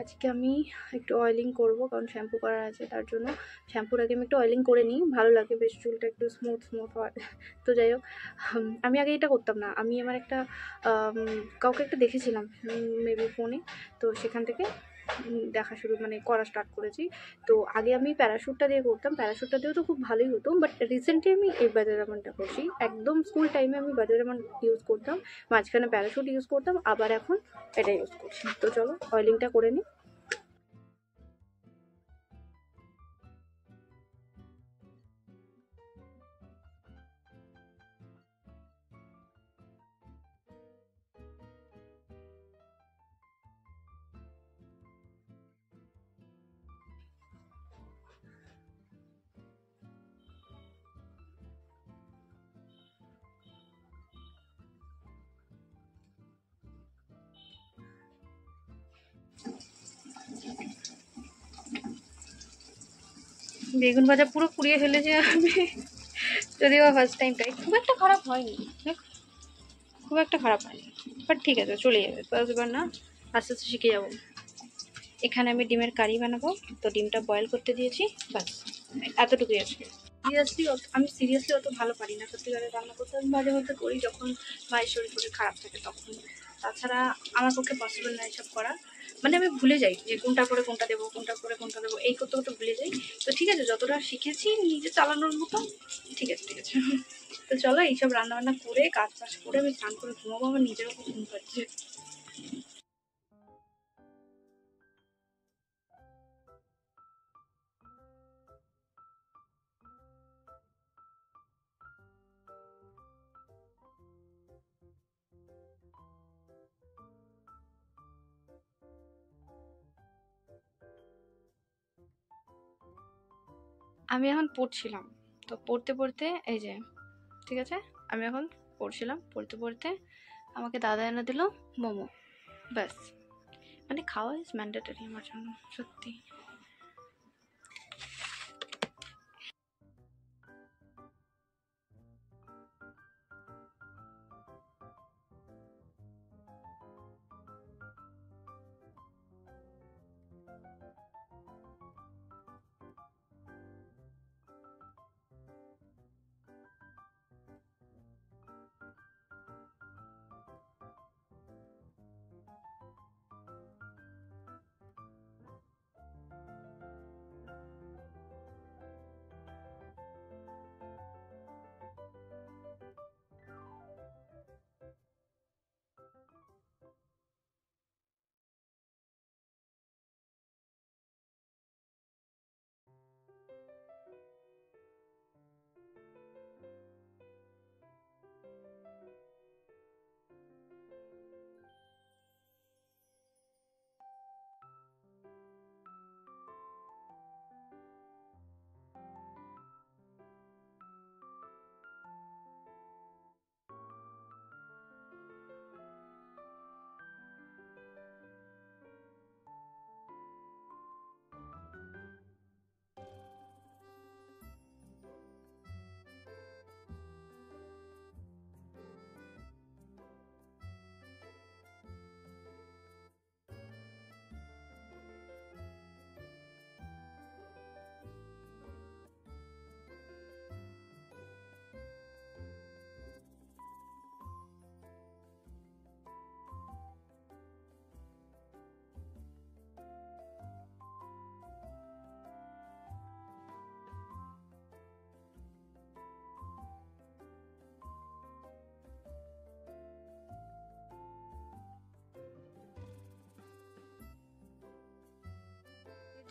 আজকে আমি একটু অয়েলিং করব, কারণ শ্যাম্পু করার আছে। তার জন্য শ্যাম্পুর আগে আমি একটু অয়েলিং করে নিই, ভালো লাগে বেশ, চুলটা একটু স্মুথ স্মুথ হয়। তো যাই হোক, আমি আগে এটা করতাম না। আমি আমার একটা কাউকে একটা দেখেছিলাম মেবি ফোনে, তো সেখান থেকে দেখা শুরু মানে করা স্টার্ট করেছি। তো আগে আমি প্যারাশুটটা দিয়ে করতাম, প্যারাশুটটা দিয়েও তো খুব ভালোই হতো, বাট রিসেন্টলি আমি এই বাজাজ আমন্ডটা করছি। একদম স্কুল টাইমে আমি বাজাজ আমন্ড ইউজ করতাম, মাঝখানে প্যারাশুট ইউজ করতাম, আবার এখন এটা ইউজ করছি। তো চলো অয়েলিংটা করে নিই। বেগুন ভাজা পুরো পুড়িয়ে ফেলেছি আমি, যদিও ফার্স্ট টাইম তাই খুব একটা খারাপ হয়নি, খুব একটা খারাপ হয়নি, বাট ঠিক আছে, চলে যাবে, ফার্স্টবার না, আস্তে আস্তে শিখে যাবো। এখানে আমি ডিমের কারি বানাবো, তো ডিমটা বয়েল করতে দিয়েছি, বাস এতটুকুই আছে। আমি সিরিয়াসলি অত ভালো পারি না সত্যিকারে রান্না করতে। আমি মাঝে মধ্যে করি যখন মায়ের শরীর খারাপ থাকে তখন, তাছাড়া আমার পক্ষে পসিবল না এসব করা। মানে আমি ভুলে যাই যে কোনটা করে কোনটা দেবো, কোনটা করে কোনটা দেবো, এই করতে করতে ভুলে যাই। তো ঠিক আছে, যতটা শিখেছি নিজে চালানোর মতো, ঠিক আছে ঠিক আছে। তো চলো এইসব রান্নাবান্না করে কাজ বাজ করে আমি স্নান করে ঘুমাবো, আমার নিজেরও খুব ঘুম পাচ্ছে। আমি এখন পড়ছিলাম, তো পড়তে পড়তে এই যে, ঠিক আছে, আমি এখন পড়ছিলাম, পড়তে পড়তে আমাকে দাদা এনে দিল মোমো, ব্যাস। মানে খাওয়া ইজ ম্যান্ডেটরি আমার জন্য, সত্যি।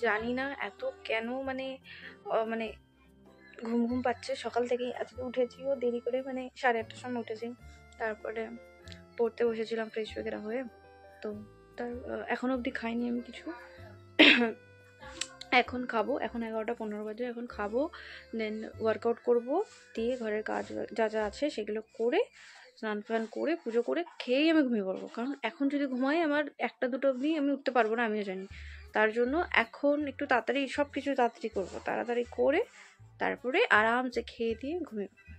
জানি না এত কেন, মানে মানে ঘুম ঘুম পাচ্ছে সকাল থেকেই। আজকে উঠেছিও দেরি করে, মানে 8:30টার সময় উঠেছি, তারপরে পড়তে বসেছিলাম ফ্রেশ वगैरह হয়ে। তো তার এখনো অবধি খাইনি আমি কিছু। এখন খাবো, এখন 11টা 15 বাজে, এখন খাবো, দেন ওয়ার্কআউট করব, দিয়ে ঘরের কাজ যা যা আছে সেগুলো করে স্নান ফান করে পুজো করে খেয়েই আমি ঘুমিয়ে পড়বো। কারণ এখন যদি ঘুমাই আমার 1টা 2টো অবধি আমি উঠতে পারবো না, আমিও জানি। তার জন্য এখন একটু তাড়াতাড়ি সব কিছু তাড়াতাড়ি করবো, তাড়াতাড়ি করে তারপরে আরামসে খেয়ে দিয়ে ঘুমিয়ে পড়বো।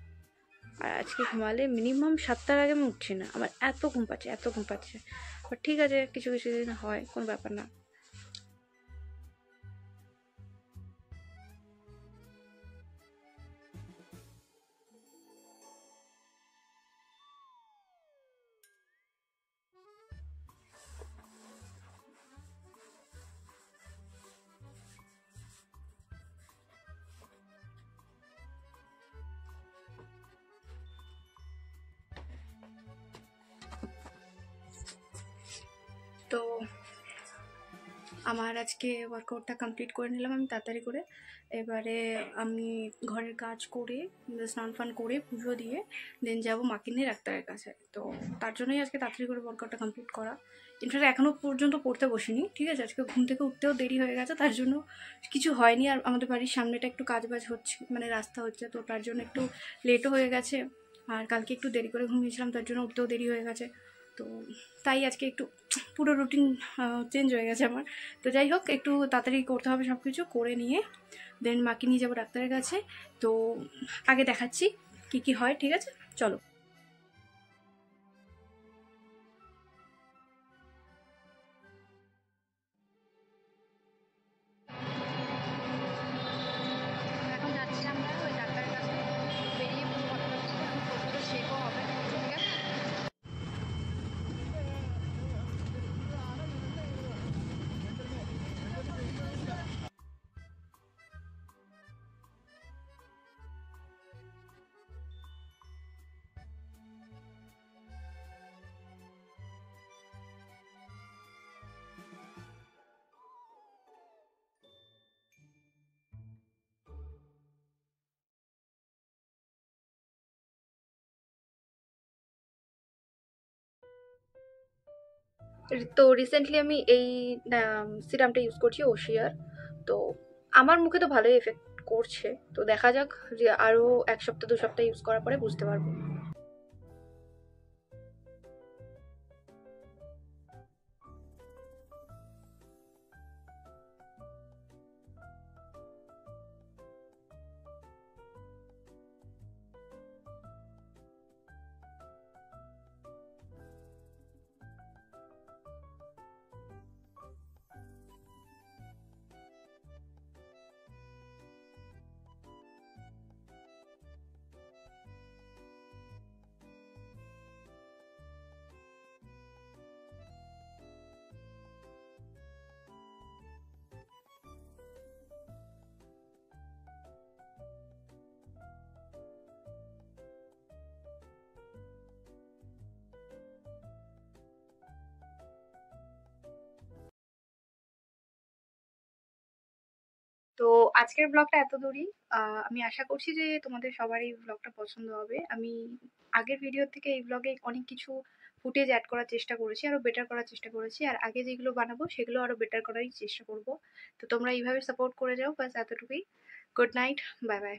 আর আজকে ঘুমালে মিনিমাম 7টার আগে আমি উঠছি না, আমার এত ঘুম পাচ্ছে, এত ঘুম পাচ্ছে। বাট ঠিক আছে, কিছু কিছু দিন হয়, কোনো ব্যাপার না। তো আমার আজকে ওয়ার্কআউটটা কমপ্লিট করে নিলাম আমি তাড়াতাড়ি করে। এবারে আমি ঘরের কাজ করে স্নান ফান করে পুজো দিয়ে দেন যাবো মাকে নিয়ে ডাক্তারের কাছে। তো তার জন্যই আজকে তাড়াতাড়ি করে ওয়ার্কআউটটা কমপ্লিট করা। ইনফ্যাক্ট এখনও পর্যন্ত পড়তে বসিনি, ঠিক আছে। আজকে ঘুম থেকে উঠতেও দেরি হয়ে গেছে, তার জন্য কিছু হয়নি। আর আমাদের বাড়ির সামনেটা একটু কাজবাজ হচ্ছে, মানে রাস্তা হচ্ছে, তো তার জন্য একটু লেটও হয়ে গেছে। আর কালকে একটু দেরি করে ঘুমিয়েছিলাম, তার জন্য উঠতেও দেরি হয়ে গেছে। তো তাই আজকে একটু পুরো রুটিন চেঞ্জ হয়ে গেছে আমার। তো যাই হোক, একটু তাড়াতাড়ি করতে হবে সব কিছু করে নিয়ে দেন মাকে নিয়ে যাবো ডাক্তারের কাছে। তো আগে দেখাচ্ছি কি কি হয়, ঠিক আছে, চলো। এখন যাচ্ছি আমরা ওই ডাক্তারের কাছে, বেরিয়ে কথা শেখও হবে, ঠিক আছে। তো রিসেন্টলি আমি এই সিরামটা ইউজ করছি, ওশিয়ার। তো আমার মুখে তো ভালোই এফেক্ট করছে, তো দেখা যাক যে আরও 1 সপ্তাহ 2 সপ্তাহ ইউজ করার পরে বুঝতে পারবো। তো আজকের ব্লগটা এত দূরই। আমি আশা করছি যে তোমাদের সবারই ব্লগটা পছন্দ হবে। আমি আগের ভিডিও থেকে এই ব্লগে অনেক কিছু ফুটেজ অ্যাড করার চেষ্টা করেছি, আরো বেটার করার চেষ্টা করেছি। আর আগে যেগুলো বানাবো সেগুলো আরো বেটার করারই চেষ্টা করব। তো তোমরা এইভাবে সাপোর্ট করে যাও, বাস এতটুকুই। Good night, bye bye.